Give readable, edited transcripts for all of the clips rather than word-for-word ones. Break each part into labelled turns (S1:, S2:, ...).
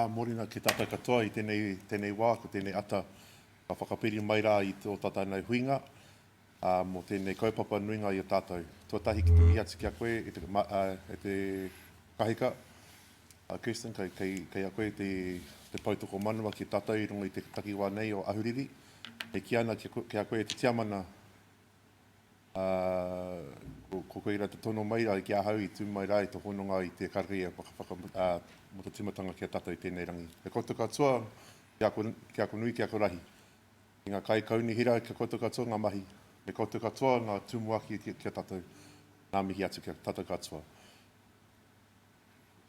S1: Morina ki tata katoa I tēnei wā, ko tēnei ata ka whakapiri mai rā I tō tata nei huinga, mo tēnei kaupapa nuinga I o tātou. Tuatahi ki te mihatsi ki a koe, e te kahika, Kirsten, kei a koe te pautoko manua ki tātou I runga I te takiwā nei o ahuriri. E ki ana ki a koe te tiamana, ko koe rā te tono mai rā ki a hau I tū mai rā I te hononga I te karakia mo te timatanga ki a tātou I tēnei rangi. E koutou katoa, ki a ko nui, ki a ko rahi. I ngā kai kauni hira ki a koutou katoa ngā mahi. E koutou katoa ngā tūmuaki ki a tātou, ngā mihi atu ki a tātou katoa.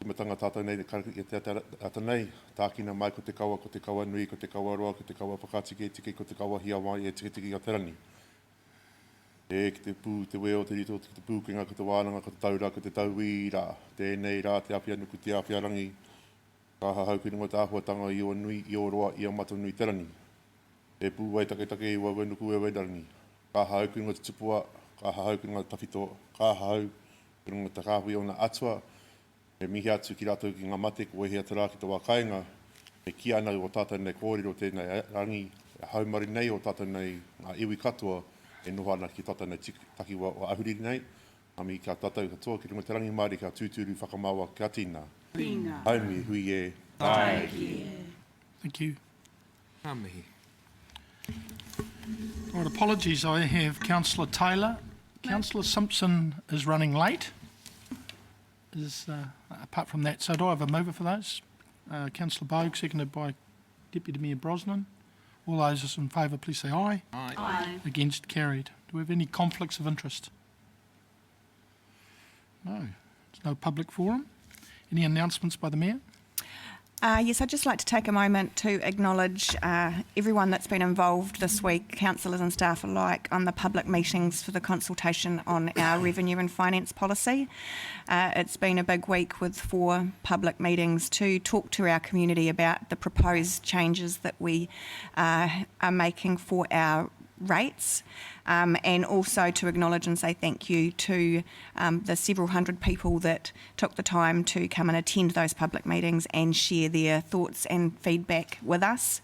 S1: Timatanga tātou nei, karakia te ata nei, tākina mai ko te kaua nui, ko te kaua roa, ko te kaua pakatike, ko te kaua hia mai e tiki a te rangi. E ki te pū, te weo, te rito, ki te pūkenga, ko te wānanga, ko te taura, ko te tauī rā. Tēnei rā, te awhia nuku, te awhia rangi. Ka hahau ki runga te āhuatanga I o nui, I o roa, I o mata nui te rangi. E pū wai take I wawe nuku e wairangi. Ka hahau ki runga te tupua, ka hahau ki runga te tawhito, ka hahau ki runga te kāhui o na atua. E mihi atu ki rātou ki ngā mate, ko e hea te rā ki te wākainga. E ki ana o tātou nei kōrero tēnei rangi. E haumari nei o tātou nei ngā iwi katoa. E noho ana ki tātou nei takiwa o ahuriri nei. Ami kia tātou katoa ki runga te rangi maari kia tūturu whakamaua kia tīna.
S2: Tīna.
S1: Haumi hui e.
S2: Tai.
S3: Thank you.
S4: Ngā mihi.
S3: Right, apologies, I have Councillor Taylor. Councillor Simpson is running late. Apart from that, so do I have a mover for those? Councillor Bogue, seconded by Deputy Mayor Brosnan. All those in favour, please say aye.
S4: Aye.
S2: Aye.
S3: Against, carried. Do we have any conflicts of interest? No. There's no public forum. Any announcements by the Mayor?
S5: Yes, I'd just like to take a moment to acknowledge everyone that's been involved this week, councillors and staff alike, on the public meetings for the consultation on our revenue and finance policy. It's been a big week with 4 public meetings to talk to our community about the proposed changes that we are making for our rates, and also to acknowledge and say thank you to the several hundred people that took the time to come and attend those public meetings and share their thoughts and feedback with us.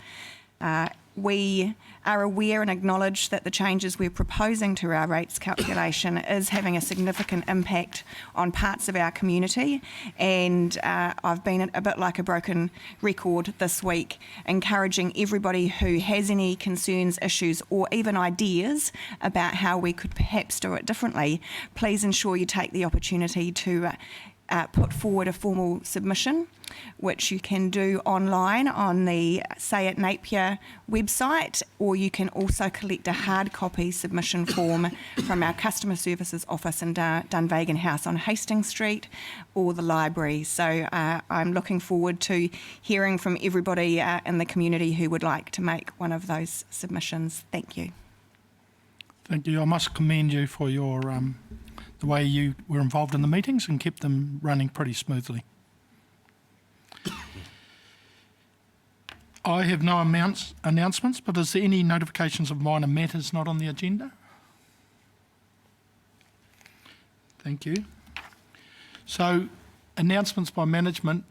S5: We are aware and acknowledge that the changes we're proposing to our rates calculation is having a significant impact on parts of our community, and I've been a bit like a broken record this week, encouraging everybody who has any concerns, issues or even ideas about how we could perhaps do it differently, please ensure you take the opportunity to put forward a formal submission, which you can do online on the Say at Napier website, or you can also collect a hard copy submission form from our customer services office in Dunvegan House on Hastings Street or the library. So I'm looking forward to hearing from everybody in the community who would like to make one of those submissions. Thank you.
S3: Thank you. I must commend you for your the way you were involved in the meetings and kept them running pretty smoothly. I have no announcements, but is there any notifications of minor matters not on the agenda? Thank you. So, announcements by management.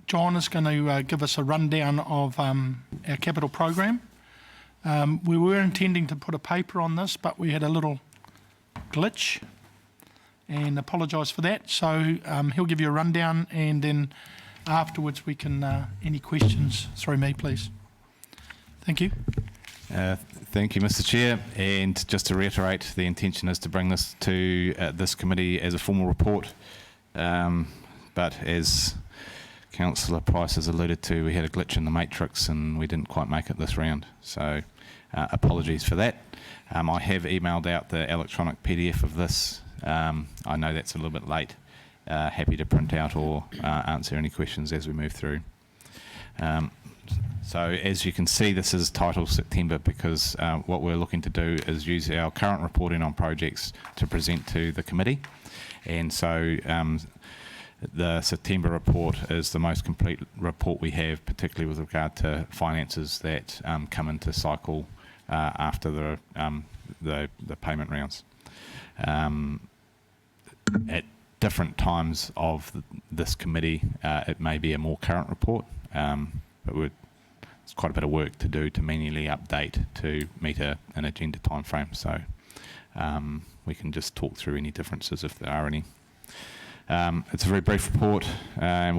S3: John is going to give us a rundown of our capital program. We were intending to put a paper on this, but we had a little glitch and apologise for that. So he'll give you a rundown, and then afterwards we can, any questions through me, please. Thank you.
S6: Thank you, Mr. Chair. And just to reiterate, the intention is to bring this to this committee as a formal report. But as Councillor Price has alluded to, we had a glitch in the matrix and we didn't quite make it this round. So apologies for that. I have emailed out the electronic PDF of this. I know that's a little bit late. Happy to print out or answer any questions as we move through. So as you can see, this is titled September because what we're looking to do is use our current reporting on projects to present to the committee. And so the September report is the most complete report we have, particularly with regard to finances that come into cycle after the payment rounds. different times of this committee, it may be a more current report, but it's quite a bit of work to do to manually update to meet an agenda time frame. So we can just talk through any differences if there are any. It's a very brief report, and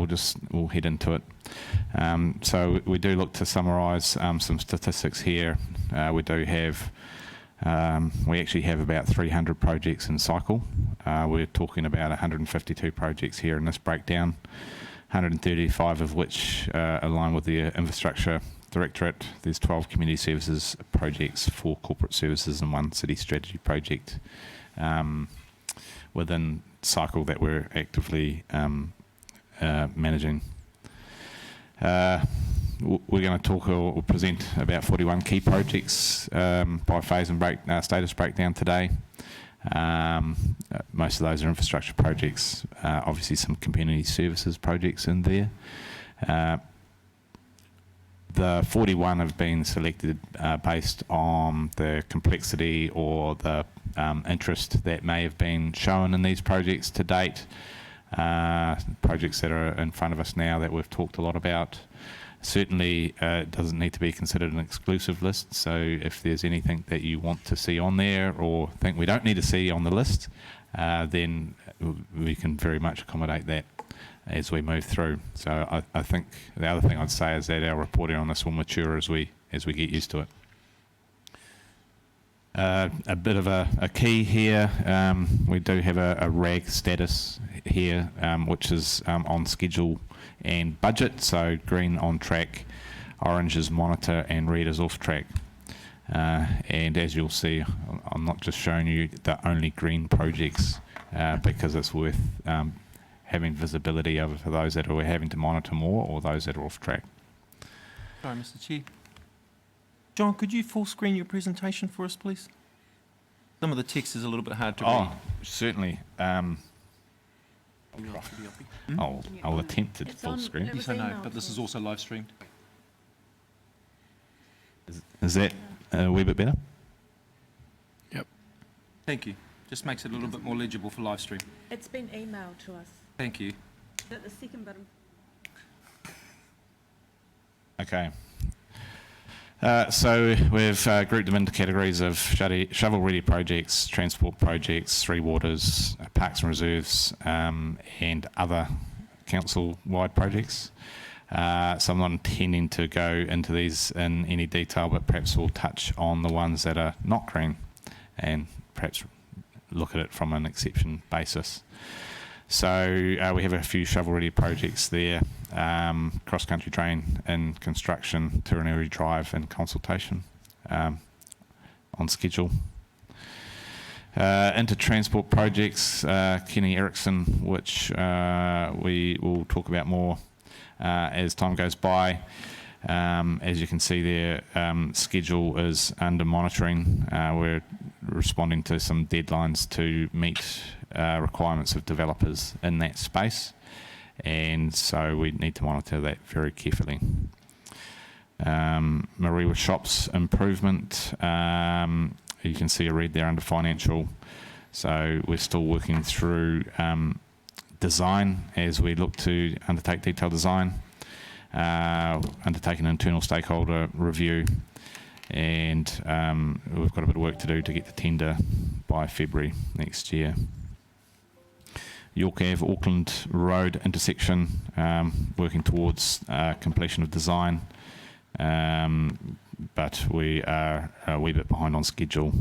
S6: we'll head into it. So we do look to summarise some statistics here. We actually have about 300 projects in cycle. We're talking about 152 projects here in this breakdown, 135 of which align with the Infrastructure Directorate. There's 12 community services projects, 4 corporate services and 1 city strategy project within cycle that we're actively managing. We're going to talk or present about 41 key projects by phase and status breakdown today. Most of those are infrastructure projects, obviously some community services projects in there. The 41 have been selected based on the complexity or the interest that may have been shown in these projects to date. Projects that are in front of us now that we've talked a lot about. Certainly it doesn't need to be considered an exclusive list, so if there's anything that you want to see on there or think we don't need to see on the list, then we can very much accommodate that as we move through. So I think the other thing I'd say is that our reporting on this will mature as we get used to it. A bit of a key here, we do have a RAG status here, which is on schedule and budget, so green on track, orange is monitor, and red is off track. And as you'll see, I'm not just showing you the only green projects because it's worth having visibility over for those that we're having to monitor more or those that are off track.
S2: Sorry, Mr. Chair. John, could you full screen your presentation for us, please? Some of the text is a little bit hard to read.
S6: Oh, certainly. I'll attempt it full screen.
S2: Yes, I know, but this is also live streamed.
S6: Is that a wee bit better?
S3: Yep.
S2: Thank you. Just makes it a little bit more legible for live stream.
S4: It's been emailed to us.
S2: Thank you.
S4: That the second button.
S6: Okay. So we've grouped them into categories of shovel-ready projects, transport projects, three waters, parks and reserves, and other council-wide projects. So I'm not intending to go into these in any detail, but perhaps we'll touch on the ones that are not green and perhaps look at it from an exception basis. So we have a few shovel-ready projects there, cross-country drain in construction, Turanuri Drive in consultation, on schedule. Into transport projects, Kenny Erickson, which we will talk about more as time goes by. As you can see there, schedule is under monitoring. We're responding to some deadlines to meet requirements of developers in that space, and so we need to monitor that very carefully. Mariwa Shops improvement, you can see a read there under financial, so we're still working through design as we look to undertake detailed design, undertake an internal stakeholder review, and we've got a bit of work to do to get the tender by February next year. York Ave Auckland Road intersection, working towards completion of design, but we are a wee bit behind on schedule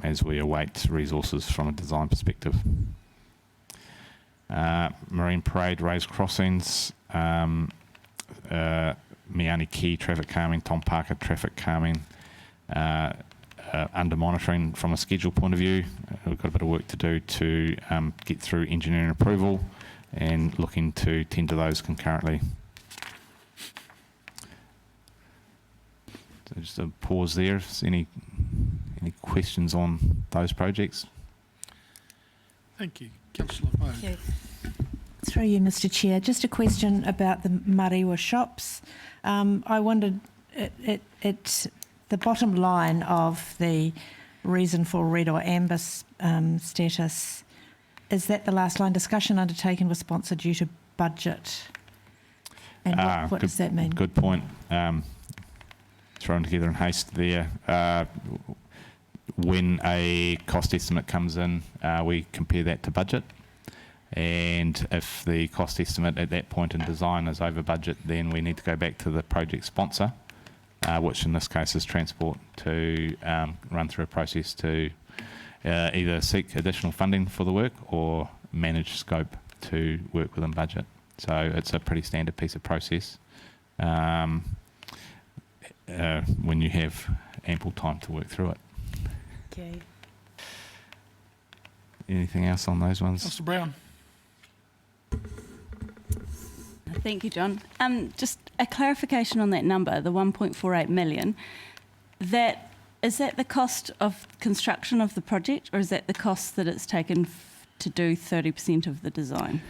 S6: as we await resources from a design perspective. Marine Parade raised crossings, Miani Key traffic calming, Tom Parker traffic calming, under monitoring from a schedule point of view. We've got a bit of work to do to get through engineering approval and looking to tender those concurrently. So just a pause there. If there's any questions on those projects?
S3: Thank you. Councillor Moe.
S4: Thank you.
S7: Through you, Mr. Chair. Just a question about the Mariwa Shops. I wondered, the bottom line of the reason for red or amber status is that the last line? Discussion undertaken with sponsor due to budget. And what does that mean?
S6: Good point. Thrown together in haste there. When a cost estimate comes in, we compare that to budget. And if the cost estimate at that point in design is over budget, then we need to go back to the project sponsor, which in this case is Transport, to run through a process to either seek additional funding for the work or manage scope to work within budget. So it's a pretty standard piece of process when you have ample time to work through it.
S7: Okay.
S6: Anything else on those ones?
S3: Mr Brown.
S8: Thank you, John. Just a clarification on that number, the 1.48 million. Is that the cost of construction of the project, or is that the cost that it's taken to do 30% of the design?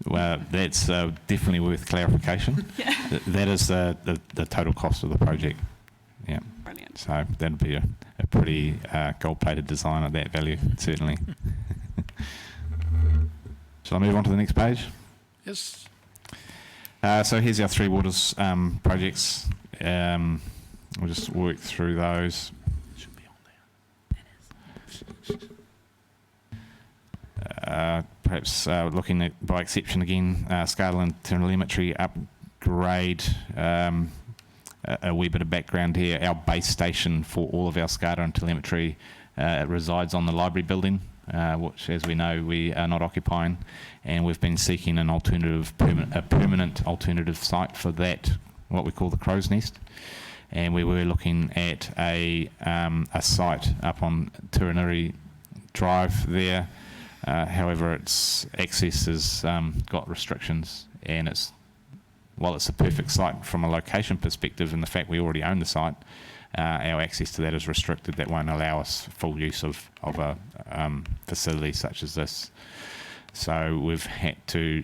S6: Well, that's definitely worth clarification.
S8: Yeah.
S6: That is the total cost of the project. Yeah.
S8: Brilliant.
S6: So that'd be a pretty gold-plated design at that value, certainly. Shall I move on to the next page?
S3: Yes.
S6: So here's our Three Waters projects. We'll just work through those.
S3: Should be on there.
S6: Perhaps looking at, by exception again, SCADA and telemetry upgrade. A wee bit of background here. Our base station for all of our SCADA and telemetry resides on the library building, which, as we know, we are not occupying, and we've been seeking an alternative, a permanent alternative site for that, what we call the Crow's Nest. And we were looking at a site up on Turinuri Drive there. However, its access has got restrictions, and while it's a perfect site from a location perspective, and the fact we already own the site, our access to that is restricted. That won't allow us full use of a facility such as this. So we've had to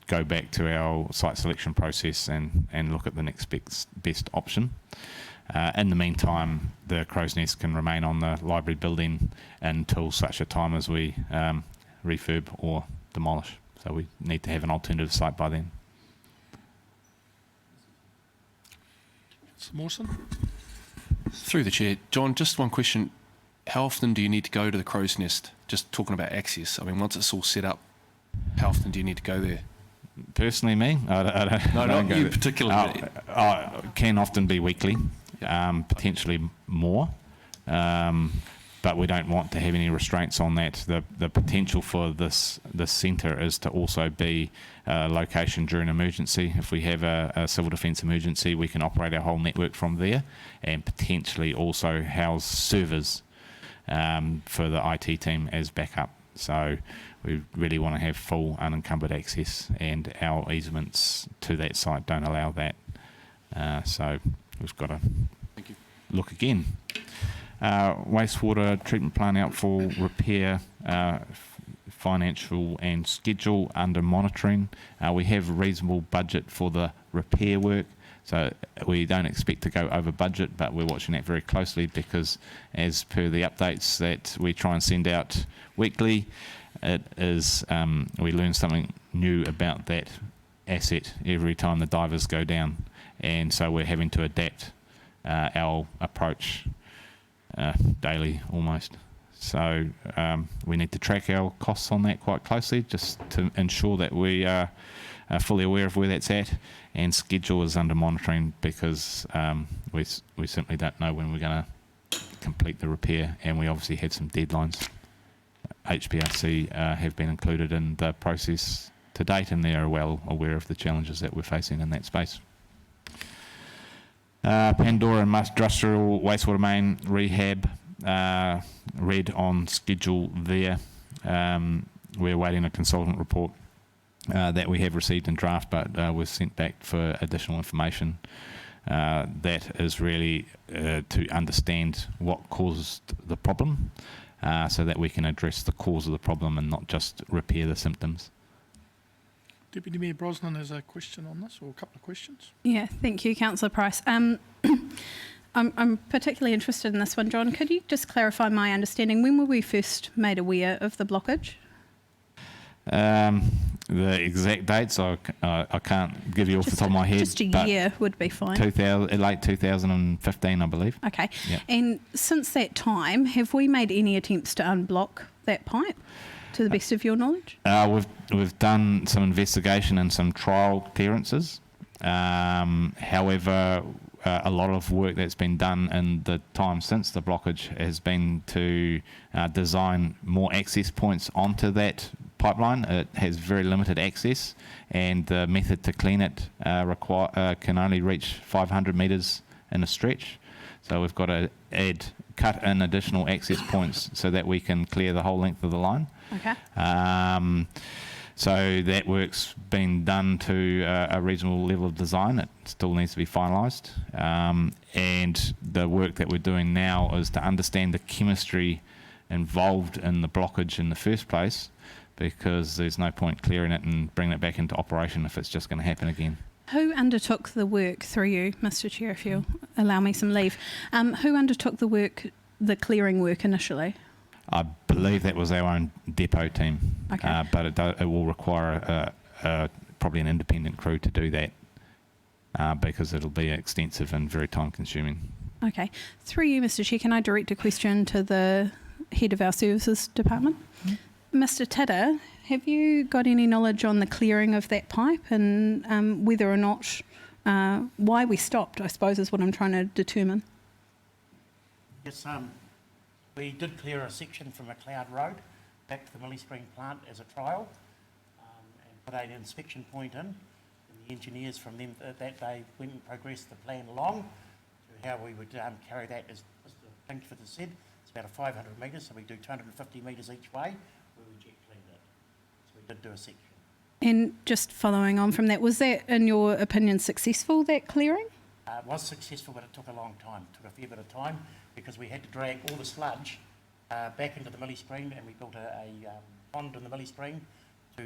S6: go back to our site selection process and look at the next best option. In the meantime, the Crow's Nest can remain on the library building until such a time as we refurb or demolish. So we need to have an alternative site by then.
S3: Mr Mawson.
S9: Through the chair, John, just one question. How often do you need to go to the Crow's Nest? Just talking about access. I mean, once it's all set up, how often do you need to go there?
S6: Personally, me, I don't
S9: not
S6: go
S9: you
S6: there.
S9: particularly.
S6: Can often be weekly, potentially more, but we don't want to have any restraints on that. The potential for this centre is to also be a location during emergency. If we have a civil defence emergency, we can operate our whole network from there, and potentially also house servers for the IT team as backup. So we really want to have full unencumbered access, and our easements to that site don't allow that. So we've got to look again. Wastewater treatment plant out for repair, financial and schedule under monitoring. We have a reasonable budget for the repair work, so we don't expect to go over budget, but we're watching that very closely because, as per the updates that we try and send out weekly, it is we learn something new about that asset every time the divers go down, and so we're having to adapt our approach daily almost. So we need to track our costs on that quite closely, just to ensure that we are fully aware of where that's at, and schedule is under monitoring because we simply don't know when we're going to complete the repair, and we obviously had some deadlines. HPRC have been included in the process to date, and they are well aware of the challenges that we're facing in that space. Pandora and Industrial Wastewater Main Rehab, red on schedule there. We're waiting a consultant report that we have received in draft, but was sent back for additional information. That is really to understand what caused the problem, so that we can address the cause of the problem and not just repair the symptoms.
S3: Deputy Mayor Brosnan has a question on this, or a couple of questions.
S10: Yeah, thank you, Councillor Price. I'm particularly interested in this one, John. Could you just clarify my understanding? When were we first made aware of the blockage?
S6: The exact dates I can't give you off the top of my head.
S10: Just a year would be fine.
S6: Late 2015, I believe.
S10: Okay.
S6: Yep.
S10: And since that time, have we made any attempts to unblock that pipe, to the best of your knowledge?
S6: We've done some investigation and some trial clearances. However, a lot of work that's been done in the time since the blockage has been to design more access points onto that pipeline. It has very limited access, and the method to clean it can only reach 500 metres in a stretch. So we've got to cut in additional access points so that we can clear the whole length of the line.
S10: Okay.
S6: So that work's been done to a reasonable level of design. It still needs to be finalised. And the work that we're doing now is to understand the chemistry involved in the blockage in the first place, because there's no point clearing it and bringing it back into operation if it's just going to happen again.
S10: Who undertook the work, through you, Mr Chair, if you'll allow me some leave? Who undertook the work, the clearing work initially?
S6: I believe that was our own depot team,
S10: Okay.
S6: but it will require probably an independent crew to do that, because it'll be extensive and very time consuming.
S10: Okay. Through you, Mr Chair, can I direct a question to the head of our services department? Mr Tatter, have you got any knowledge on the clearing of that pipe and whether or not, why we stopped, I suppose, is what I'm trying to determine?
S11: Yes, we did clear a section from McLeod Road back to the Millie Spring plant as a trial, and put an inspection point in. And the engineers from them that day went and progressed the plan along to how we would carry that, as Mr Kingsford has said. It's about 500 metres, so we do 250 metres each way. We jet cleaned it. So we did do a section.
S10: And just following on from that, was that, in your opinion, successful, that clearing?
S11: It was successful, but it took a long time. It took a fair bit of time because we had to drag all the sludge back into the Millie Spring, and we built a pond in the Millie Spring to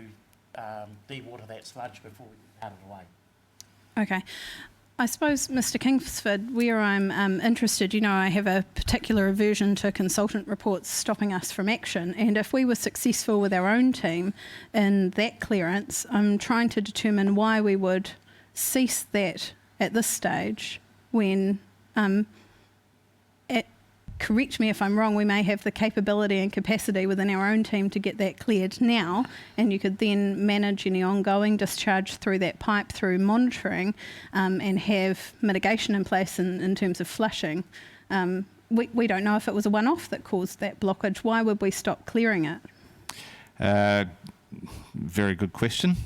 S11: de-water that sludge before we carted it away.
S10: Okay. I suppose, Mr Kingsford, where I'm interested, I have a particular aversion to consultant reports stopping us from action, and if we were successful with our own team in that clearance, I'm trying to determine why we would cease that at this stage when, correct me if I'm wrong, we may have the capability and capacity within our own team to get that cleared now, and you could then manage any ongoing discharge through that pipe through monitoring, and have mitigation in place in terms of flushing. We don't know if it was a one-off that caused that blockage. Why would we stop clearing it?
S6: Very good question.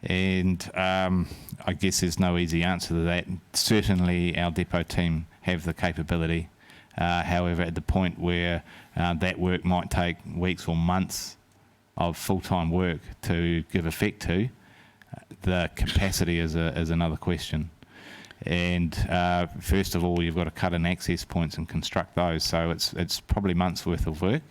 S6: And I guess there's no easy answer to that. Certainly our depot team have the capability. However, at the point where that work might take weeks or months of full-time work to give effect to, the capacity is another question. And first of all, you've got to cut in access points and construct those. So it's probably months worth of work.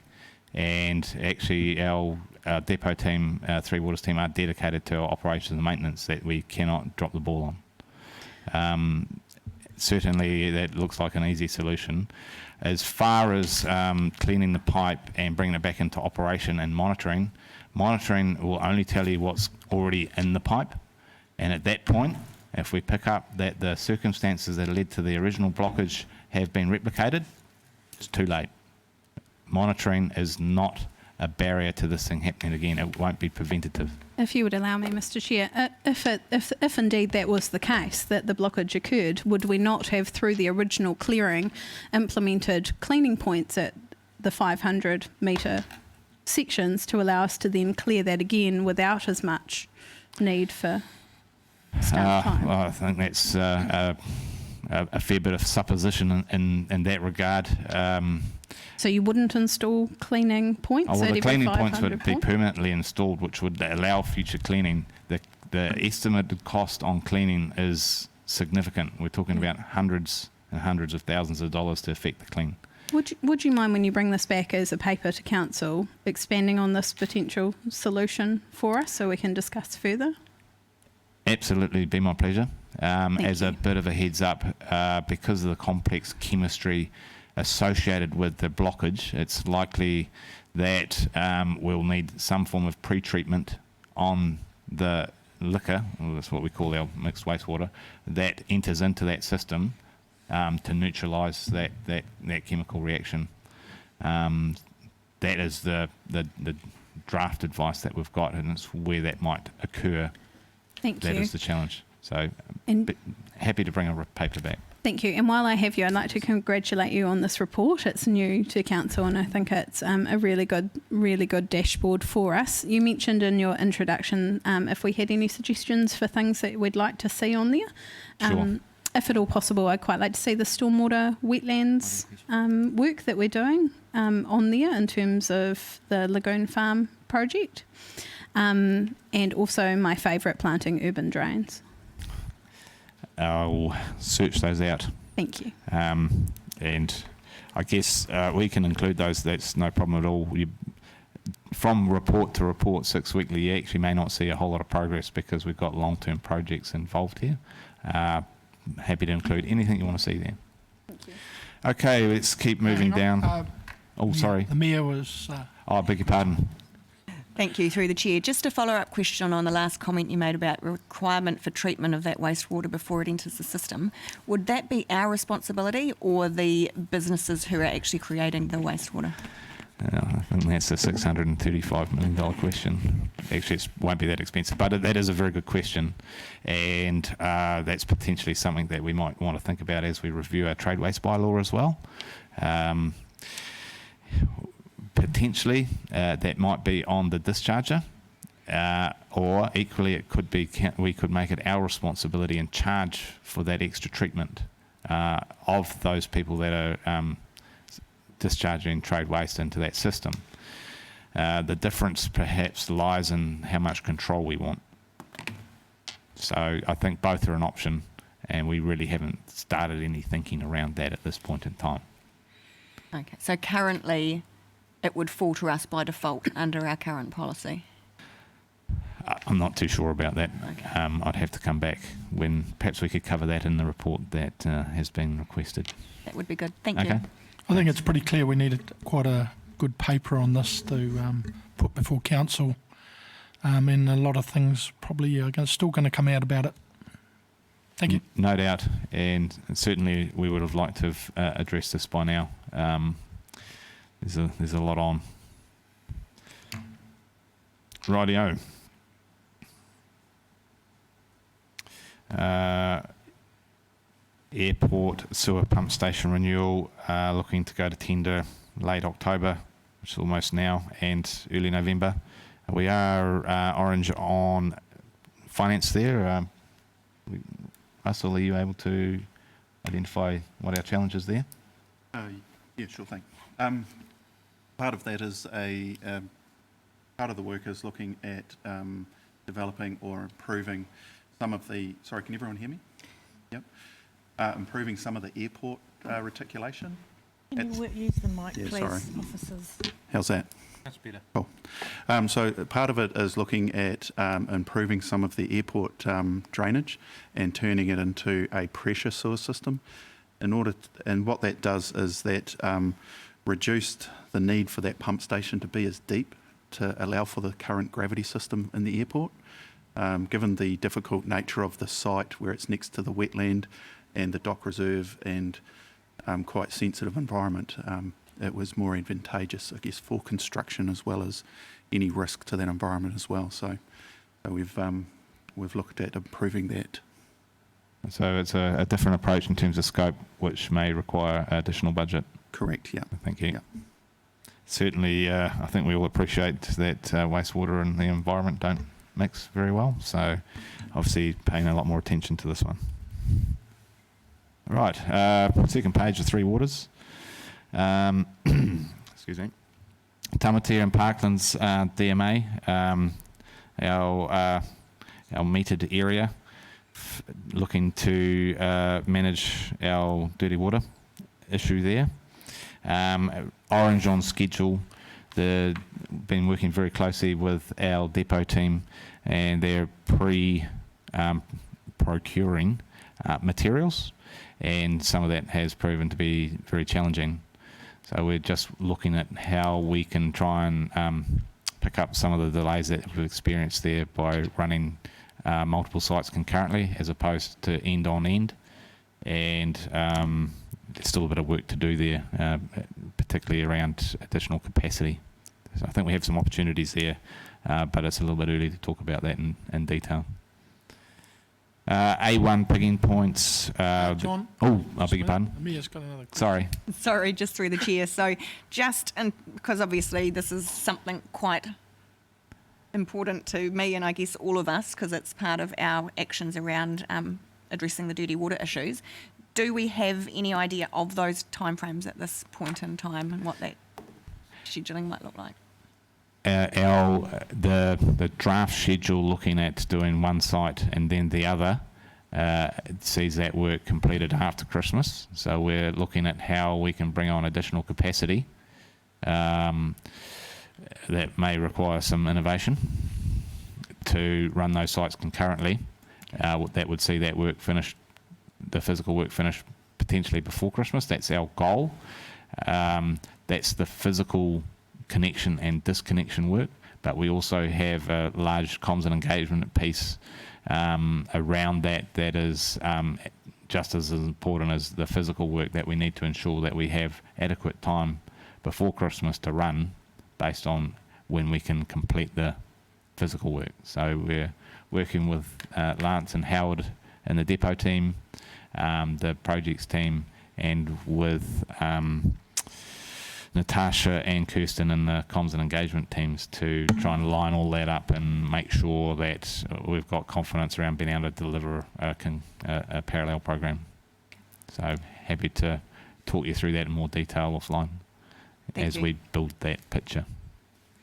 S6: And actually our depot team, Three Waters team, are dedicated to our operations and maintenance that we cannot drop the ball on. Certainly that looks like an easy solution. As far as cleaning the pipe and bringing it back into operation and monitoring will only tell you what's already in the pipe. And at that point, if we pick up that the circumstances that led to the original blockage have been replicated, it's too late. Monitoring is not a barrier to this thing happening again. It won't be preventative.
S10: If you would allow me, Mr Chair, if indeed that was the case, that the blockage occurred, would we not have, through the original clearing, implemented cleaning points at the 500 metre sections to allow us to then clear that again without as much need for staff time?
S6: Well, I think that's a fair bit of supposition in that regard.
S10: So you wouldn't install cleaning points?
S6: Well, the cleaning points would be
S10: point?
S6: permanently installed, which would allow future cleaning. The estimated cost on cleaning is significant. We're talking about hundreds and hundreds of thousands of dollars to effect the clean.
S10: Would you mind, when you bring this back as a paper to council, expanding on this potential solution for us so we can discuss further?
S6: Absolutely, be my pleasure. as a bit of a heads up, because of the complex chemistry associated with the blockage, it's likely that we'll need some form of pre-treatment on the liquor, or that's what we call our mixed wastewater, that enters into that system to neutralise that chemical reaction. That is the draft advice that we've got, and it's where that might occur.
S10: Thank you.
S6: That is the challenge. So
S10: And-
S6: happy to bring a paper back.
S10: Thank you. And while I have you, I'd like to congratulate you on this report. It's new to council, and I think it's a really good dashboard for us. You mentioned in your introduction if we had any suggestions for things that we'd like to see on there.
S6: Sure.
S10: If at all possible, I'd quite like to see the stormwater wetlands work that we're doing on there in terms of the Lagoon Farm project. And also my favourite, planting urban drains.
S6: I'll search those out.
S10: Thank you.
S6: And I guess we can include those. That's no problem at all. From report to report, 6 weekly, you actually may not see a whole lot of progress because we've got long-term projects involved here. Happy to include anything you want to see there.
S10: Thank you.
S6: Okay, let's keep moving down. Sorry.
S3: The Mayor was...
S6: I beg your pardon.
S5: Thank you, through the chair. Just a follow-up question on the last comment you made about requirement for treatment of that wastewater before it enters the system. Would that be our responsibility or the businesses who are actually creating the wastewater?
S6: I think that's a $635 million question. Actually, it won't be that expensive, but that is a very good question, and that's potentially something that we might want to think about as we review our trade waste bylaw as well. Potentially, that might be on the discharger, or equally, it could be we could make it our responsibility and charge for that extra treatment of those people that are discharging trade waste into that system. The difference perhaps lies in how much control we want. So I think both are an option, and we really haven't started any thinking around that at this point in time.
S5: Okay, so currently it would fall to us by default under our current policy?
S6: I'm not too sure about that.
S5: Okay.
S6: I'd have to come back when perhaps we could cover that in the report that has been requested.
S5: That would be good. Thank
S6: Okay.
S5: you.
S3: I think it's pretty clear we needed quite a good paper on this to put before council, and a lot of things probably are still going to come out about it. Thank you.
S6: No doubt, and certainly we would have liked to have addressed this by now. There's a lot on. Rightio. Airport sewer pump station renewal, looking to go to tender late October, which is almost now, and early November. We are orange on finance there. Russell, are you able to identify what our challenge is there?
S12: Yeah, sure thing. Part of that is part of the work is looking at developing or improving some of the, sorry, can everyone hear me? Yep. Improving some of the airport reticulation.
S4: Can you use the mic,
S12: Yeah,
S4: please,
S12: sorry.
S4: officers?
S12: How's that?
S2: That's better.
S12: Cool. So part of it is looking at improving some of the airport drainage and turning it into a pressure sewer system. And what that does is that reduced the need for that pump station to be as deep to allow for the current gravity system in the airport. Given the difficult nature of the site where it's next to the wetland and the dock reserve and quite sensitive environment, it was more advantageous, I guess, for construction as well as any risk to that environment as well. So we've looked at improving that.
S6: So it's a different approach in terms of scope, which may require additional budget.
S12: Correct, yeah.
S6: Thank you.
S12: Yeah.
S6: Certainly, I think we all appreciate that wastewater and the environment don't mix very well. So obviously paying a lot more attention to this one. Right, second page of Three Waters. Excuse me. Tamatera and Parkland's DMA, our metered area, looking to manage our dirty water issue there. Orange on schedule. They've been working very closely with our depot team, and they're procuring materials, and some of that has proven to be very challenging. So we're just looking at how we can try and pick up some of the delays that we've experienced there by running multiple sites concurrently as opposed to end on end. And there's still a bit of work to do there, particularly around additional capacity. So I think we have some opportunities there, but it's a little bit early to talk about that in detail. A1 picking points.
S3: John?
S6: Oh, I beg your pardon.
S3: Mia's got another question.
S6: Sorry.
S5: Sorry, just through the chair. So because obviously this is something quite important to me and I guess all of us, because it's part of our actions around addressing the dirty water issues. Do we have any idea of those timeframes at this point in time and what that scheduling might look like?
S6: The draft schedule looking at doing one site and then the other sees that work completed after Christmas. So we're looking at how we can bring on additional capacity that may require some innovation to run those sites concurrently. That would see that work finished, the physical work finished potentially before Christmas. That's our goal. That's the physical connection and disconnection work, but we also have a large comms and engagement piece around that is just as important as the physical work, that we need to ensure that we have adequate time before Christmas to run based on when we can complete the physical work. So we're working with Lance and Howard and the depot team, the projects team, and with Natasha and Kirsten and the comms and engagement teams to try and line all that up and make sure that we've got confidence around being able to deliver a parallel program. So happy to talk you through that in more detail offline as we build that picture.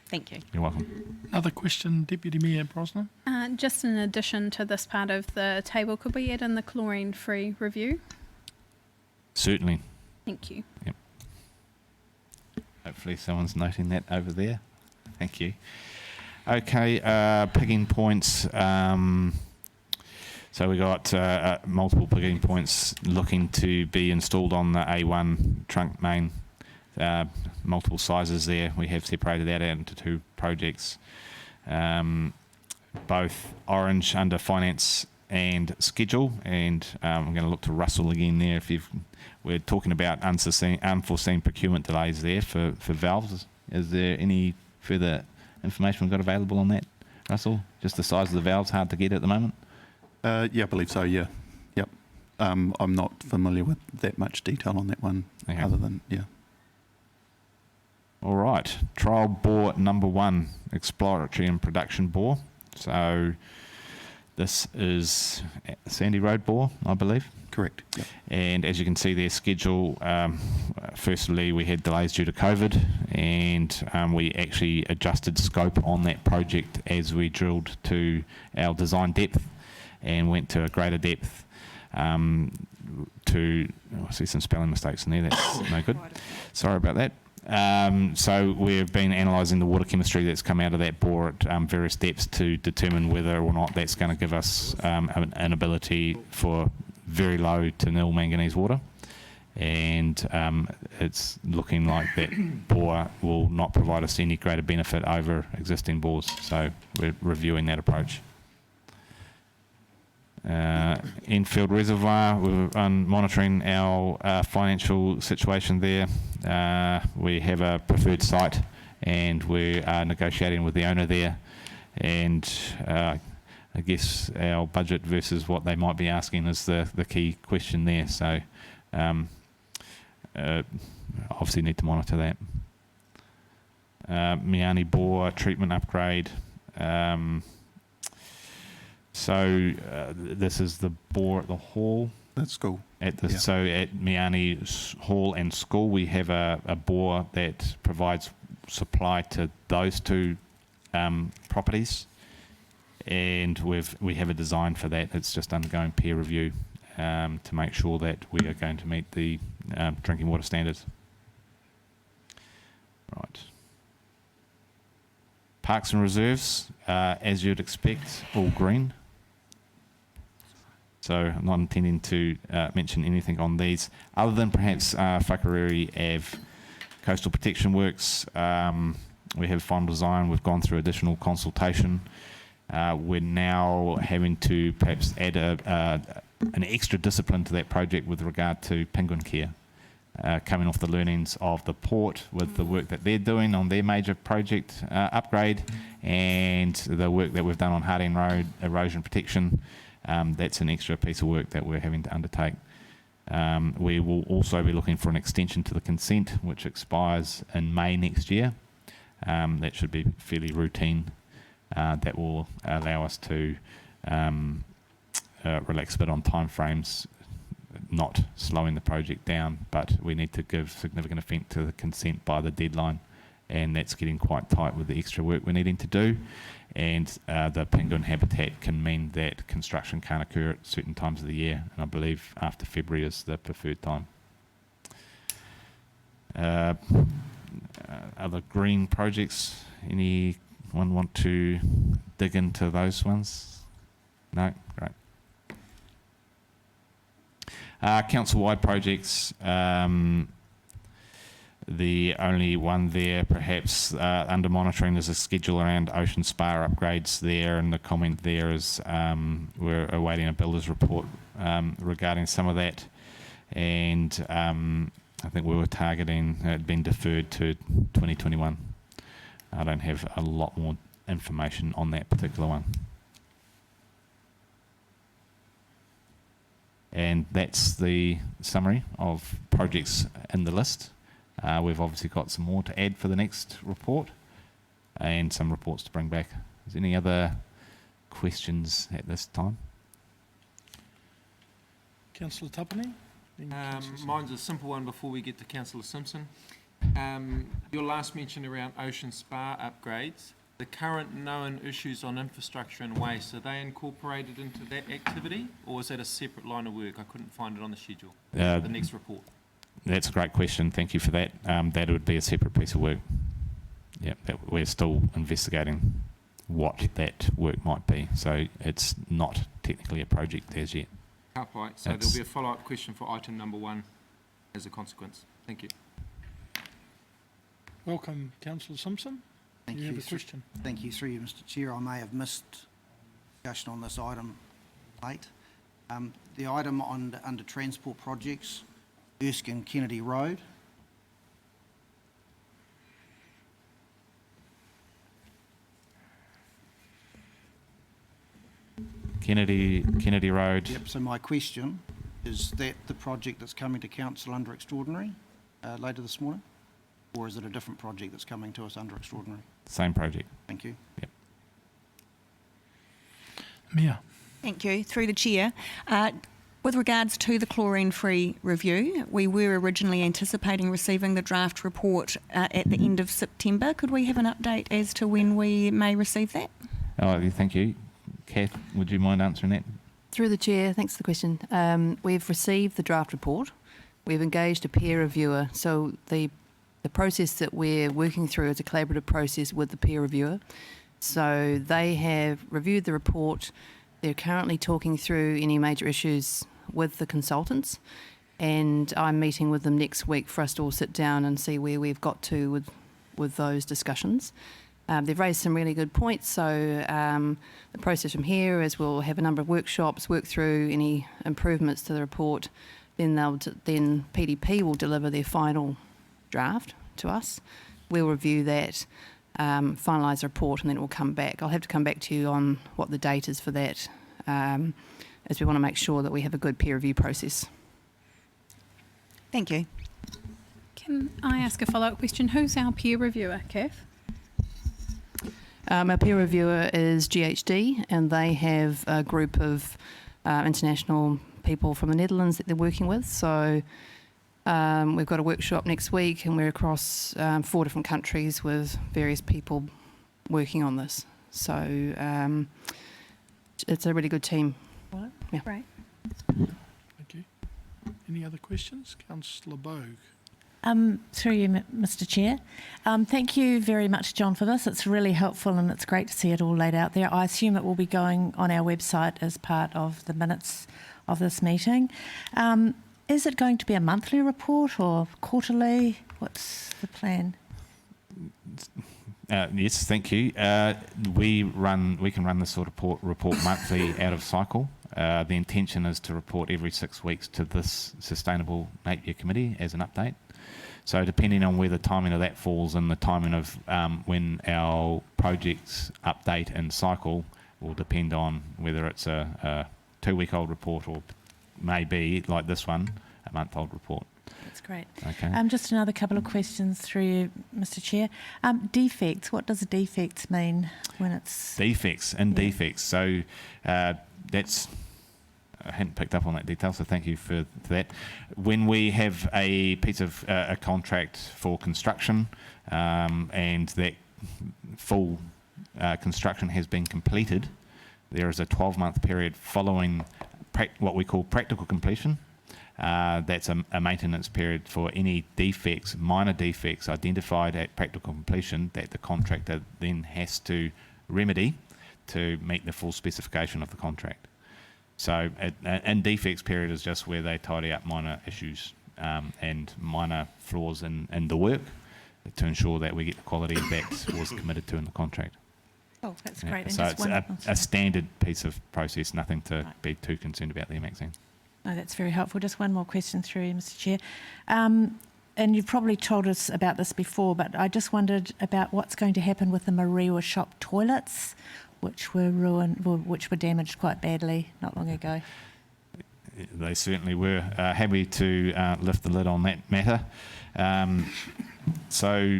S5: Thank you.
S6: You're welcome.
S3: Another question, Deputy Mayor Brosnan.
S10: Just in addition to this part of the table, could we add in the chlorine-free review?
S6: Certainly.
S10: Thank you.
S6: Yep. Hopefully someone's noting that over there. Thank you. Okay, pigging points. So we got multiple pigging points looking to be installed on the A1 trunk main. Multiple sizes there. We have separated that out into two projects. Both orange under finance and schedule, and I'm going to look to Russell again there. We're talking about unforeseen procurement delays there for valves. Is there any further information we've got available on that, Russell? Just the size of the valves hard to get at the moment?
S12: Yeah, I believe so, yeah. Yep. I'm not familiar with that much detail on that one,
S6: Okay.
S12: other than, yeah.
S6: All right, trial bore number 1, exploratory and production bore. So this is Sandy Road bore, I believe.
S12: Correct. Yep.
S6: And as you can see their schedule, firstly we had delays due to COVID, and we actually adjusted scope on that project as we drilled to our design depth and went to a greater depth I see some spelling mistakes in there, that's no good. Sorry about that. So we've been analysing the water chemistry that's come out of that bore at various depths to determine whether or not that's going to give us an ability for very low to nil manganese water. And it's looking like that bore will not provide us any greater benefit over existing bores. So we're reviewing that approach. Enfield Reservoir, we're monitoring our financial situation there. We have a preferred site and we are negotiating with the owner there, and I guess our budget versus what they might be asking is the key question there. So obviously need to monitor that. Miani bore treatment upgrade. So this is the bore at the hall.
S12: That's school.
S6: So at Miani Hall and School, we have a bore that provides supply to those two properties, and we have a design for that. It's just undergoing peer review to make sure that we are going to meet the drinking water standards. Right. Parks and reserves, as you'd expect, all green. So I'm not intending to mention anything on these, other than perhaps Whakariri Ave Coastal Protection Works. We have final design. We've gone through additional consultation. We're now having to perhaps add an extra discipline to that project with regard to penguin care, coming off the learnings of the port with the work that they're doing on their major project upgrade and the work that we've done on Harding Road erosion protection. That's an extra piece of work that we're having to undertake. We will also be looking for an extension to the consent, which expires in May next year. That should be fairly routine. That will allow us to relax a bit on timeframes, not slowing the project down, but we need to give significant effect to the consent by the deadline, and that's getting quite tight with the extra work we're needing to do. And the penguin habitat can mean that construction can't occur at certain times of the year, and I believe after February is the preferred time. Other green projects, anyone want to dig into those ones? No? Great. Council-wide projects, the only one there perhaps under monitoring is a schedule around Ocean Spa upgrades there, and the comment there is we're awaiting a builder's report regarding some of that, and I think we were targeting, it had been deferred to 2021. I don't have a lot more information on that particular one. And that's the summary of projects in the list. We've obviously got some more to add for the next report and some reports to bring back. Is there any other questions at this time?
S3: Councillor Tapani?
S2: Mine's a simple one before we get to Councillor Simpson. Your last mention around Ocean Spa upgrades, the current known issues on infrastructure and waste, are they incorporated into that activity, or is that a separate line of work? I couldn't find it on the schedule, the next report.
S6: That's a great question. Thank you for that. That would be a separate piece of work. Yeah, we're still investigating what that work might be. So it's not technically a project as yet.
S2: So there'll be a follow-up question for item number 1 as a consequence. Thank you.
S3: Welcome, Councillor Simpson.
S13: Thank
S3: you.
S13: You
S3: Have a question.
S13: Thank you, through you, Mr. Chair. I may have missed discussion on this item late. The item under transport projects, Erskine Kennedy Road.
S6: Kennedy Road.
S13: Yep, so my question, is that the project that's coming to council under extraordinary later this morning? Or is it a different project that's coming to us under extraordinary?
S6: Same project.
S13: Thank you.
S6: Yep.
S3: Mia.
S5: Thank you. Through the chair. With regards to the chlorine-free review, we were originally anticipating receiving the draft report at the end of September. Could we have an update as to when we may receive that?
S6: Oh, thank you. Kath, would you mind answering that?
S14: Through the chair, thanks for the question. We've received the draft report. We've engaged a peer reviewer. So the process that we're working through is a collaborative process with the peer reviewer. So they have reviewed the report. They're currently talking through any major issues with the consultants, and I'm meeting with them next week for us to all sit down and see where we've got to with those discussions. They've raised some really good points, so the process from here is we'll have a number of workshops, work through any improvements to the report, then then PDP will deliver their final draft to us. We'll review that, finalise the report, and then it will come back. I'll have to come back to you on what the date is for that, as we want to make sure that we have a good peer review process.
S5: Thank you.
S10: Can I ask a follow-up question? Who's our peer reviewer, Kath?
S14: Our peer reviewer is GHD, and they have a group of international people from the Netherlands that they're working with. So we've got a workshop next week, and we're across 4 different countries with various people working on this. So it's a really good team.
S10: Right.
S14: Yeah.
S10: Great.
S3: Thank you. Any other questions? Councillor Bogue.
S7: Through you, Mr. Chair. Thank you very much, John, for this. It's really helpful and it's great to see it all laid out there. I assume it will be going on our website as part of the minutes of this meeting. Is it going to be a monthly report or quarterly? What's the plan?
S6: Yes, thank you. We can run this sort of report monthly out of cycle. The intention is to report every 6 weeks to this Sustainable Napier Committee as an update. So depending on where the timing of that falls and the timing of when our projects update and cycle will depend on whether it's a 2-week-old report or maybe, like this one, a month-old report.
S7: That's great.
S6: Okay.
S7: Just another couple of questions through you, Mr. Chair. Defects, what does defects mean when it's...
S6: Defects. So that's... I hadn't picked up on that detail, so thank you for that. When we have a piece of a contract for construction and that full construction has been completed, there is a 12-month period following what we call practical completion. That's a maintenance period for any defects, minor defects identified at practical completion that the contractor then has to remedy to meet the full specification of the contract. So in defects period is just where they tidy up minor issues and minor flaws in the work to ensure that we get the quality that was committed to in the contract.
S7: Oh, that's great. And
S6: So
S7: just
S6: it's a standard piece of process, nothing to be too concerned about there, Maxine.
S7: No, that's very helpful. Just one more question through you, Mr. Chair. And you've probably told us about this before, but I just wondered about what's going to happen with the Mariwa shop toilets, which were which were damaged quite badly not long ago.
S6: They certainly were. Happy to lift the lid on that matter. So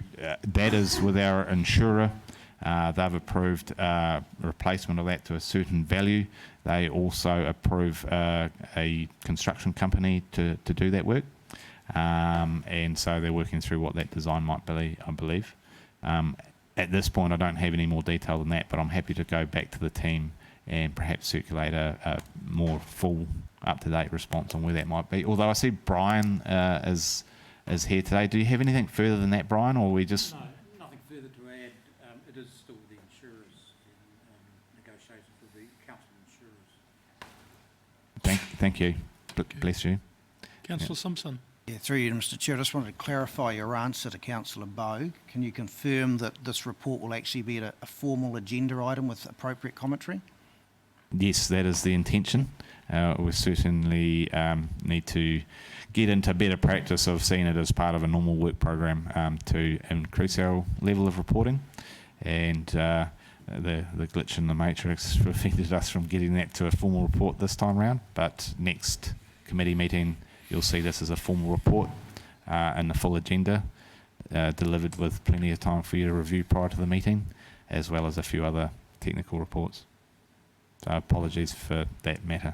S6: that is with our insurer. They've approved replacement of that to a certain value. They also approve a construction company to do that work. And so they're working through what that design might be, I believe. At this point, I don't have any more detail than that, but I'm happy to go back to the team and perhaps circulate a more full, up-to-date response on where that might be. Although I see Brian is here today. Do you have anything further than that, Brian, or we just...
S11: No, nothing further to add. It is still the insurers in negotiations with the council insurers.
S6: Thank you. Bless you.
S3: Councillor Simpson.
S13: Yeah, through you, Mr. Chair, I just wanted to clarify your answer to Councillor Bogue. Can you confirm that this report will actually be a formal agenda item with appropriate commentary?
S6: Yes, that is the intention. We certainly need to get into better practice of seeing it as part of a normal work program to increase our level of reporting. And the glitch in the matrix prevented us from getting that to a formal report this time round. But next committee meeting, you'll see this as a formal report and the full agenda delivered with plenty of time for you to review prior to the meeting, as well as a few other technical reports. So apologies for that matter.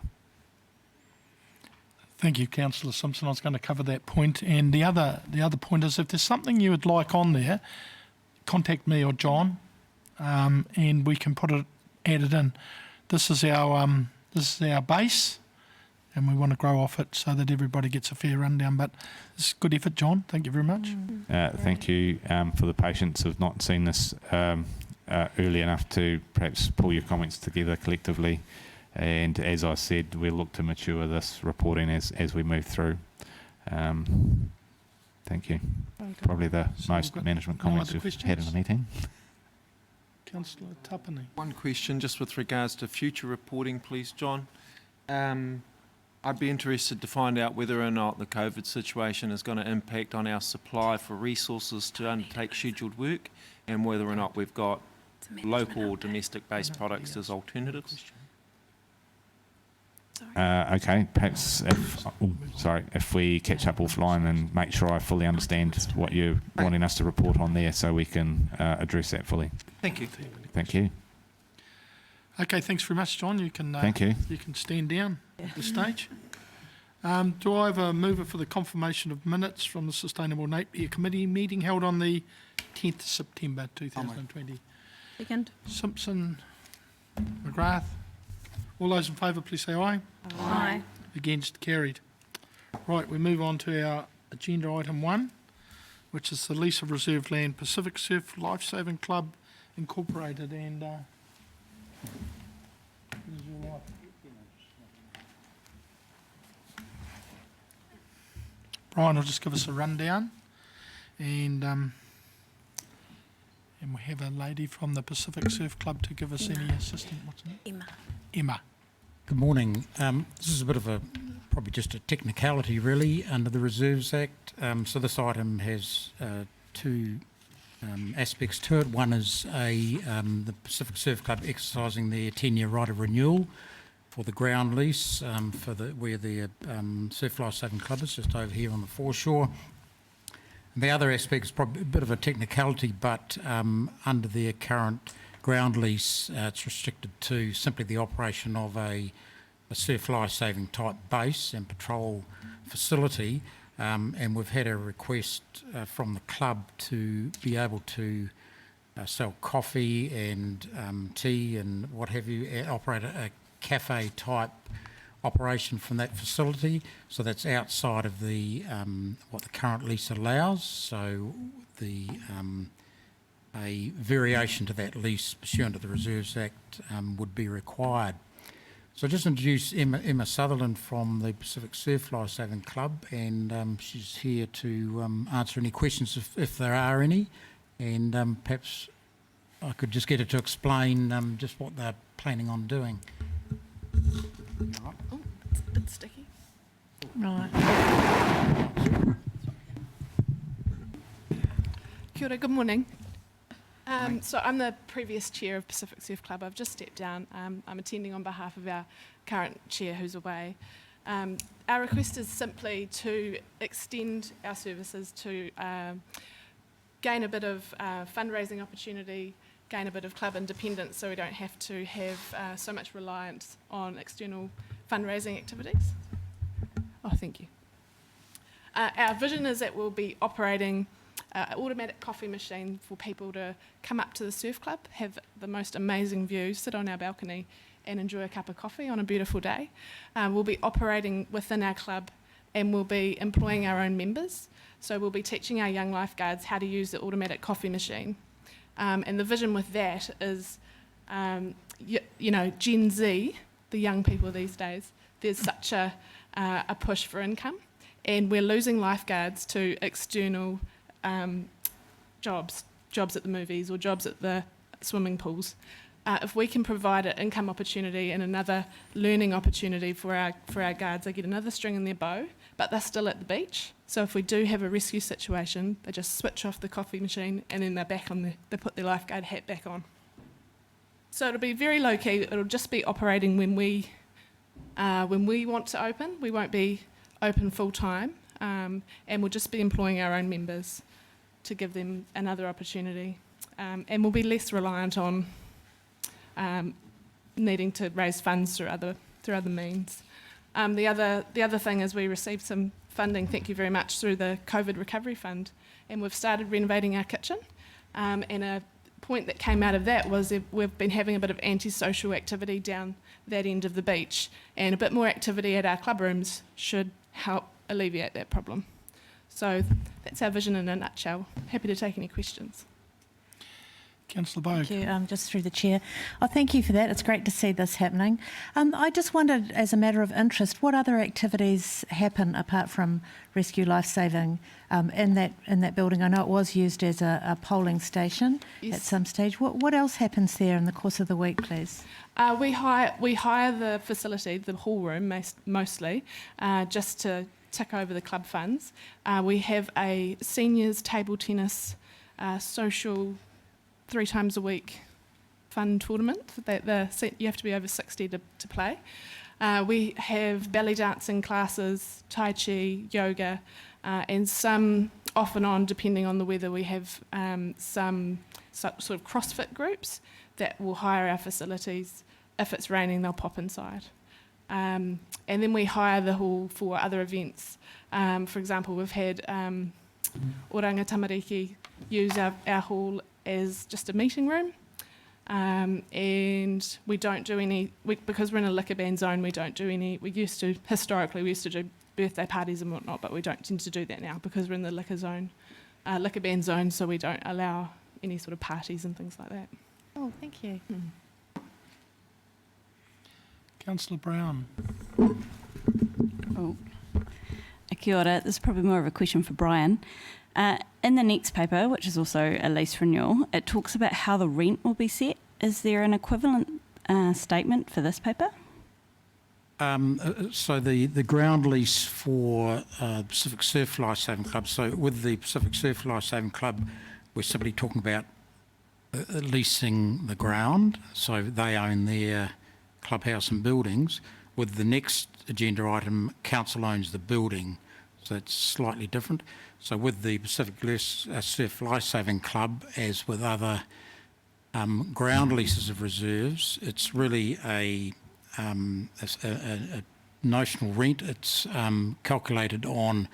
S3: Thank you, Councillor Simpson. I was going to cover that point. And the other point is, if there's something you would like on there, contact me or John, and we can add it in. This is our base, and we want to grow off it so that everybody gets a fair rundown. But it's good effort, John. Thank you very much.
S6: Thank you for the patience of not seeing this early enough to perhaps pull your comments together collectively. And as I said, we'll look to mature this reporting as we move through. Thank you. Probably the most management comments we've had in the meeting.
S3: Councillor Tapani.
S2: One question just with regards to future reporting, please, John. I'd be interested to find out whether or not the COVID situation is going to impact on our supply for resources to undertake scheduled work, and whether or not we've got local or domestic-based products as alternatives.
S6: Okay, perhaps if we catch up offline and make sure I fully understand what you're wanting us to report on there, so we can address that fully.
S2: Thank you.
S6: Thank you.
S3: Okay, thanks very much, John. You can
S6: Thank you.
S3: You can stand down at the stage. Do I have a mover for the confirmation of minutes from the Sustainable Napier Committee meeting held on the 10th of September 2020?
S10: Second.
S3: Simpson, McGrath. All those in favour, please say aye.
S10: Aye.
S3: Against, carried. Right, we move on to our agenda item 1, which is the lease of reserved land, Pacific Surf Lifesaving Club Incorporated. And Brian will just give us a rundown. And we have a lady from the Pacific Surf Club to give us any assistance. What's her name?
S4: Emma.
S3: Emma.
S15: Good morning. This is a bit of probably just a technicality really under the Reserves Act. So this item has two aspects to it. One is the Pacific Surf Club exercising their 10-year right of renewal for the ground lease where the Surf Life Saving Club is, just over here on the foreshore. The other aspect is probably a bit of a technicality, but under their current ground lease, it's restricted to simply the operation of a surf life-saving type base and patrol facility. And we've had a request from the club to be able to sell coffee and tea and what have you, operate a cafe type operation from that facility. So that's outside of the what the current lease allows. So the a variation to that lease pursuant to the Reserves Act would be required. So I just introduced Emma Sutherland from the Pacific Surf Life Saving Club, and she's here to answer any questions if there are any, and perhaps I could just get her to explain just what they're planning on doing.
S4: Oh, it's a bit sticky.
S7: Right.
S16: Kia ora, good morning. So I'm the previous chair of Pacific Surf Club. I've just stepped down. I'm attending on behalf of our current chair who's away. Our request is simply to extend our services to gain a bit of fundraising opportunity, gain a bit of club independence so we don't have to have so much reliance on external fundraising activities. Oh, thank you. Our vision is that we'll be operating an automatic coffee machine for people to come up to the surf club, have the most amazing view, sit on our balcony and enjoy a cup of coffee on a beautiful day. We'll be operating within our club and we'll be employing our own members. So we'll be teaching our young lifeguards how to use the automatic coffee machine. And the vision with that is, you know, Gen Z, the young people these days, there's such a push for income and we're losing lifeguards to external jobs at the movies or jobs at the swimming pools. If we can provide an income opportunity and another learning opportunity for our guards, they get another string in their bow, but they're still at the beach. So if we do have a rescue situation, they just switch off the coffee machine and then they're back on they put their lifeguard hat back on. So it'll be very low key. It'll just be operating when we want to open. We won't be open full time, and we'll just be employing our own members to give them another opportunity, and we'll be less reliant on needing to raise funds through other means. The other thing is we received some funding, thank you very much, through the COVID Recovery Fund, and we've started renovating our kitchen. And a point that came out of that was that we've been having a bit of antisocial activity down that end of the beach, and a bit more activity at our club rooms should help alleviate that problem. So that's our vision in a nutshell. Happy to take any questions.
S3: Councillor Bogue.
S7: Thank you, just through the chair. Oh, thank you for that. It's great to see this happening. I just wondered, as a matter of interest, what other activities happen apart from rescue lifesaving in that building? I know it was used as a polling station at some stage. What else happens there in the course of the week, please?
S16: We hire the facility, the hall room mostly, just to tick over the club funds. We have a seniors table tennis social 3 times a week fun tournament that you have to be over 60 to play. We have belly dancing classes, tai chi, yoga, and some off and on, depending on the weather, we have some sort of CrossFit groups that will hire our facilities. If it's raining, they'll pop inside. And then we hire the hall for other events. For example, we've had Oranga Tamariki use our hall as just a meeting room. And we don't do any, because we're in a liquor ban zone, we don't do any, historically we used to do birthday parties and whatnot, but we don't tend to do that now because we're in the liquor ban zone, so we don't allow any sort of parties and things like that.
S7: Oh, thank you.
S3: Councillor Brown.
S8: Oh, Kia ora. This is probably more of a question for Brian. In the next paper, which is also a lease renewal, it talks about how the rent will be set. Is there an equivalent statement for this paper?
S15: So the ground lease for Pacific Surf Lifesaving Club, so with the Pacific Surf Lifesaving Club, we're simply talking about leasing the ground, so they own their clubhouse and buildings. With the next agenda item, council owns the building, so it's slightly different. So with the Pacific Surf Lifesaving Club, as with other ground leases of reserves, it's really a notional rent. It's calculated on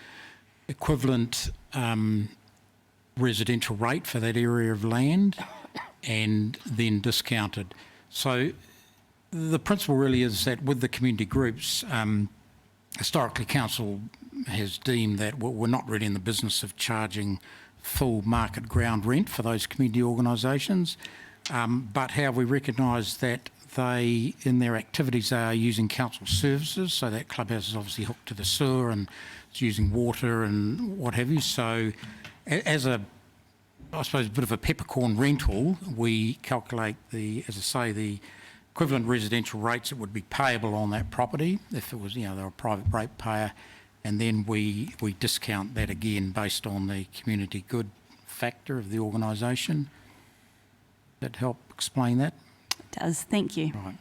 S15: equivalent residential rate for that area of land and then discounted. So the principle really is that with the community groups, historically council has deemed that we're not really in the business of charging full market ground rent for those community organisations, but how we recognise that they, in their activities, are using council services, so that clubhouse is obviously hooked to the sewer and it's using water and what have you. So as a, I suppose, a bit of a peppercorn rental, we calculate the, as I say, the equivalent residential rates that would be payable on that property if it was, you know, they're a private rate payer, and then we discount that again based on the community good factor of the organisation. That help explain that?
S8: It does, thank you.
S15: Right.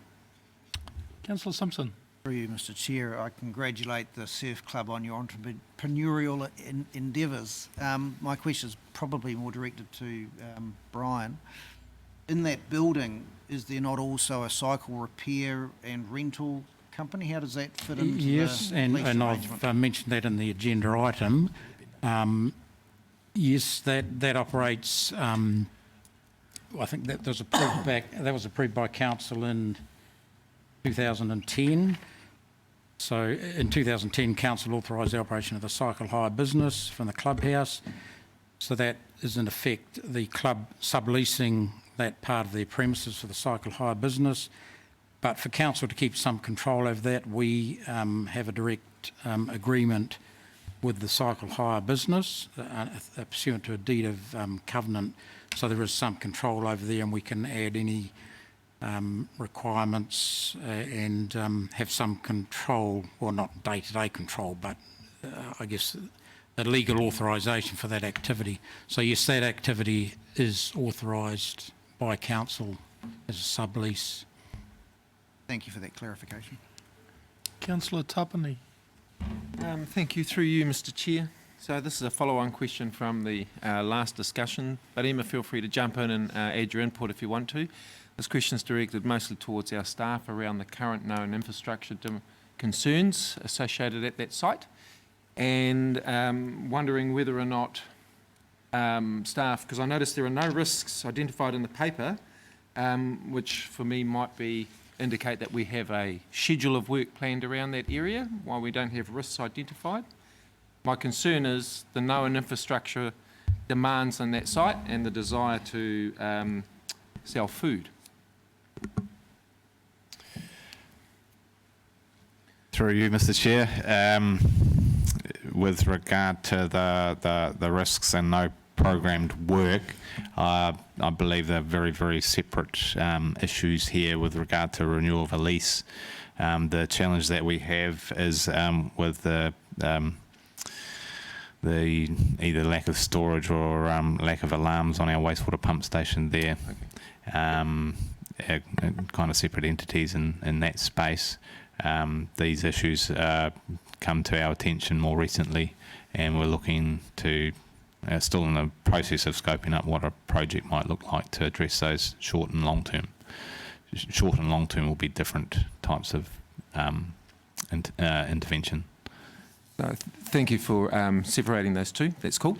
S3: Councillor Simpson.
S13: Through you, Mr Chair, I congratulate the Surf Club on your entrepreneurial endeavours. My question is probably more directed to Brian. In that building, is there not also a cycle repair and rental company? How does that fit into
S15: yes,
S13: the lease
S15: and
S13: arrangement?
S15: I've mentioned that in the agenda item. Yes, that operates. I think that was approved by council in 2010. So in 2010, council authorised the operation of the cycle hire business from the clubhouse. So that is in effect the club subleasing that part of their premises for the cycle hire business. But for council to keep some control over that, we have a direct agreement with the cycle hire business pursuant to a deed of covenant. So there is some control over there, and we can add any requirements and have some control, or not day-to-day control, but I guess a legal authorisation for that activity. So yes, that activity is authorised by council as a sublease.
S13: Thank you for that clarification.
S3: Councillor Tapani.
S2: Thank you, through you, Mr Chair. So this is a follow-on question from the last discussion, but Emma, feel free to jump in and add your input if you want to. This question is directed mostly towards our staff around the current known infrastructure concerns associated at that site, and wondering whether or not staff, because I noticed there are no risks identified in the paper, which for me might indicate that we have a schedule of work planned around that area while we don't have risks identified. My concern is the known infrastructure demands on that site and the desire to sell food.
S6: Through you, Mr Chair, with regard to the risks and no programmed work, I believe they're very, very separate issues here with regard to renewal of a lease. The challenge that we have is with the either lack of storage or lack of alarms on our wastewater pump station there. Okay. Kind of separate entities in that space. These issues come to our attention more recently, and we're looking to still in the process of scoping up what a project might look like to address those short and long term. Short and long term will be different types of intervention.
S2: Thank you for separating those two. That's cool.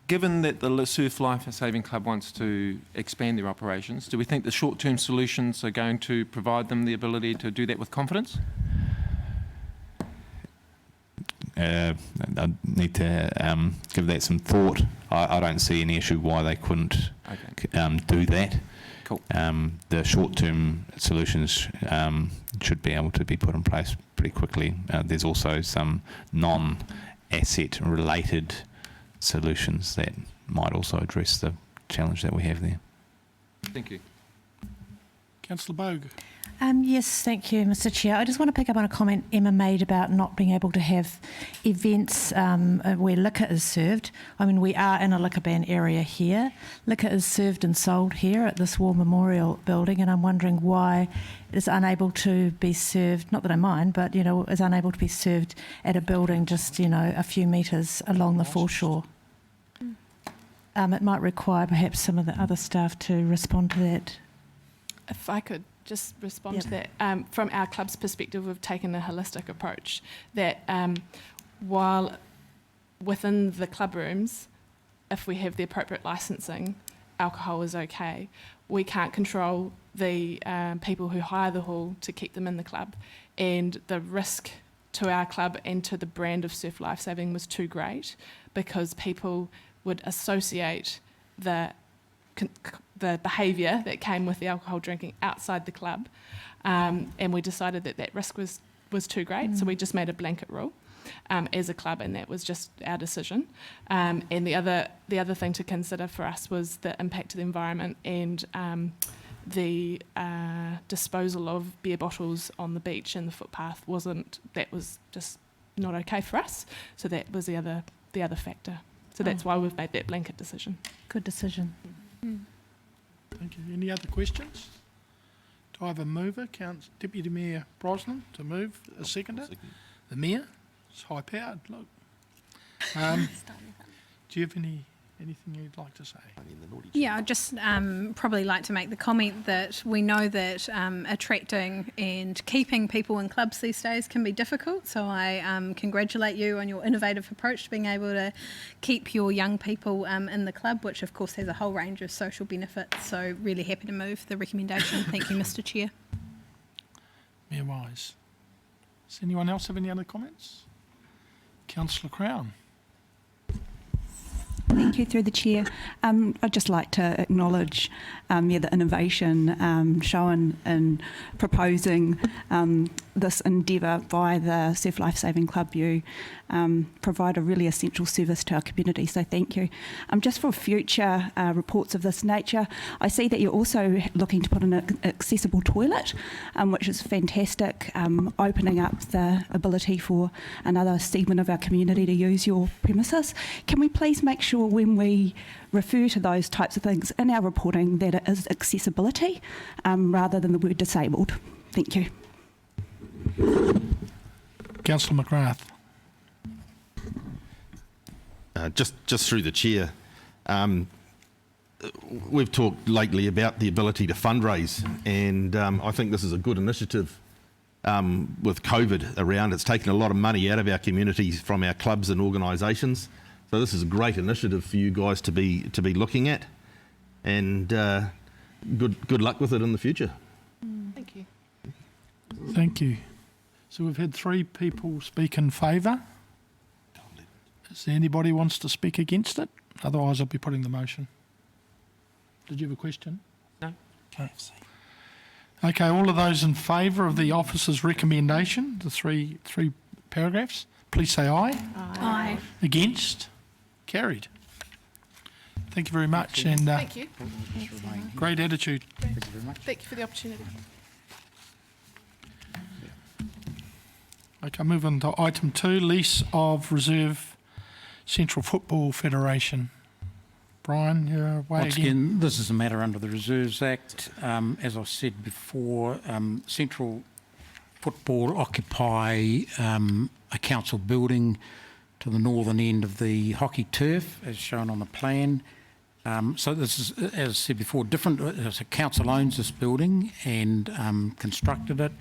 S2: Given that the Surf Life Saving Club wants to expand their operations, do we think the short-term solutions are going to provide them the ability to do that with confidence?
S6: I need to give that some thought. I don't see any issue why they couldn't do that.
S9: Cool.
S6: The short-term solutions should be able to be put in place pretty quickly. There's also some non-asset related solutions that might also address the challenge that we have there.
S2: Thank you.
S3: Councillor Bogue.
S7: Yes, thank you, Mr. Chair. I just want to pick up on a comment Emma made about not being able to have events where liquor is served. I mean, we are in a liquor ban area here. Liquor is served and sold here at this War Memorial building, and I'm wondering why it is unable to be served, not that I mind, but, is unable to be served at a building just, a few metres along the foreshore. It might require perhaps some of the other staff to respond to that.
S16: If I could just respond to that. From our club's perspective, we've taken a holistic approach that while within the club rooms, if we have the appropriate licensing, alcohol is okay. We can't control the people who hire the hall to keep them in the club, and the risk to our club and to the brand of Surf Lifesaving was too great because people would associate the behaviour that came with the alcohol drinking outside the club, and we decided that risk was too great, so we just made a blanket rule as a club, and that was just our decision. And the other thing to consider for us was the impact to the environment and the disposal of beer bottles on the beach and the footpath was just not okay for us. So that was the other factor. So that's why we've made that blanket decision.
S7: Good decision.
S3: Thank you. Any other questions? Do I have a mover? Deputy Mayor Brosnan to move, a seconder? The Mayor? It's high powered, look. Do you have anything you'd like to say?
S10: Yeah, I'd just probably like to make the comment that we know that attracting and keeping people in clubs these days can be difficult. So I congratulate you on your innovative approach to being able to keep your young people in the club, which of course has a whole range of social benefits. So really happy to move the recommendation. Thank you, Mr. Chair.
S3: Mayor Wise. Does anyone else have any other comments? Councillor Crown.
S17: Thank you, through the chair. I'd just like to acknowledge the innovation shown in proposing this endeavour by the Surf Lifesaving Club. You provide a really essential service to our community, so thank you. Just for future reports of this nature, I see that you're also looking to put in an accessible toilet, which is fantastic, opening up the ability for another segment of our community to use your premises. Can we please make sure when we refer to those types of things in our reporting that it is accessibility rather than the word disabled? Thank you.
S3: Councillor McGrath.
S18: Just through the chair, we've talked lately about the ability to fundraise, and I think this is a good initiative with COVID around. It's taken a lot of money out of our communities from our clubs and organisations. So this is a great initiative for you guys to be looking at, and good luck with it in the future.
S16: Thank you.
S3: Thank you. So we've had 3 people speak in favour. Is there anybody who wants to speak against it? Otherwise, I'll be putting the motion. Did you have a question?
S2: No.
S3: Okay, all of those in favour of the officer's recommendation, the three paragraphs, please say aye.
S10: Aye.
S3: Against? Carried. Thank you very much, and
S16: Thank you.
S3: great attitude.
S16: Thank you very much. Thank you for the opportunity.
S3: Okay, move on to item 2, lease of Reserve Central Football Federation. Brian, you're away
S15: Once
S3: again.
S15: again, this is a matter under the Reserves Act. As I said before, Central Football occupy a council building to the northern end of the hockey turf, as shown on the plan. So this is, as I said before, different. The council owns this building and constructed it.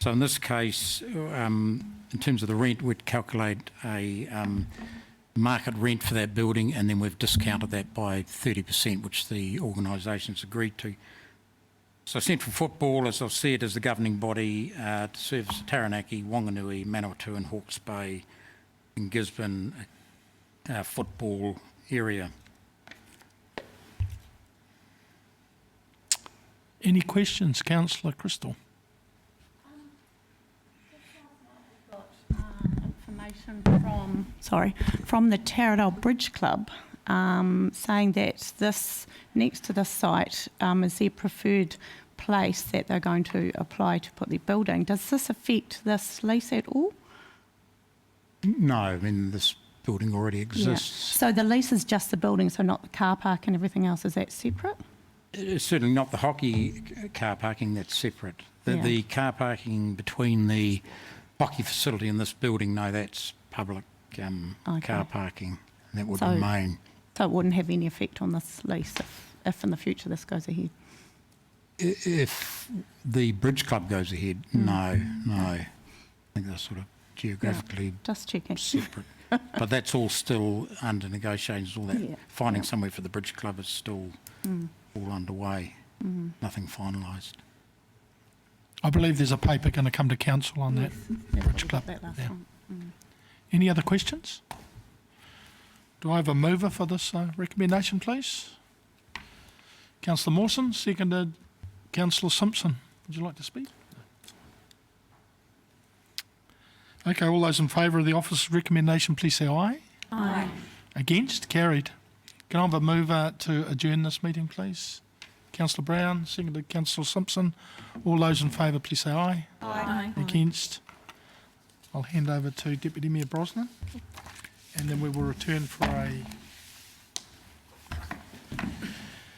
S15: So in this case, in terms of the rent, we'd calculate a market rent for that building, and then we've discounted that by 30%, which the organisation's agreed to. So Central Football, as I've said, is the governing body to service Taranaki, Wanganui, Manawatu and Hawke's Bay and Gisborne football area.
S3: Any questions, Councillor Crystal?
S7: Information from the Tatter Bridge Club, saying that this next to this site is their preferred place that they're going to apply to put their building. Does this affect this lease at all?
S15: No, I mean, this building already exists.
S7: So the lease is just the building, so not the car park and everything else. Is that separate?
S15: It's certainly not the hockey car parking, that's separate. The car parking between the hockey facility and this building, no, that's public car parking, and that would remain.
S7: So it wouldn't have any effect on this lease if in the future this goes ahead?
S15: If the Bridge Club goes ahead, no. I think they're sort of geographically
S7: just checking.
S15: separate. But that's all still under negotiations, all that. Finding somewhere for the Bridge Club is still all underway, nothing finalised.
S3: I believe there's a paper going to come to council on that Bridge Club. Any other questions? Do I have a mover for this recommendation, please? Councillor Mawson, seconded Councillor Simpson. Would you like to speak? Okay, all those in favour of the officer's recommendation, please say aye.
S7: Aye.
S3: Against? Carried. Can I have a mover to adjourn this meeting, please? Councillor Brown, seconded Councillor Simpson. All those in favour, please say aye.
S7: Aye.
S3: Against? I'll hand over to Deputy Mayor Brosnan, and then we will return for a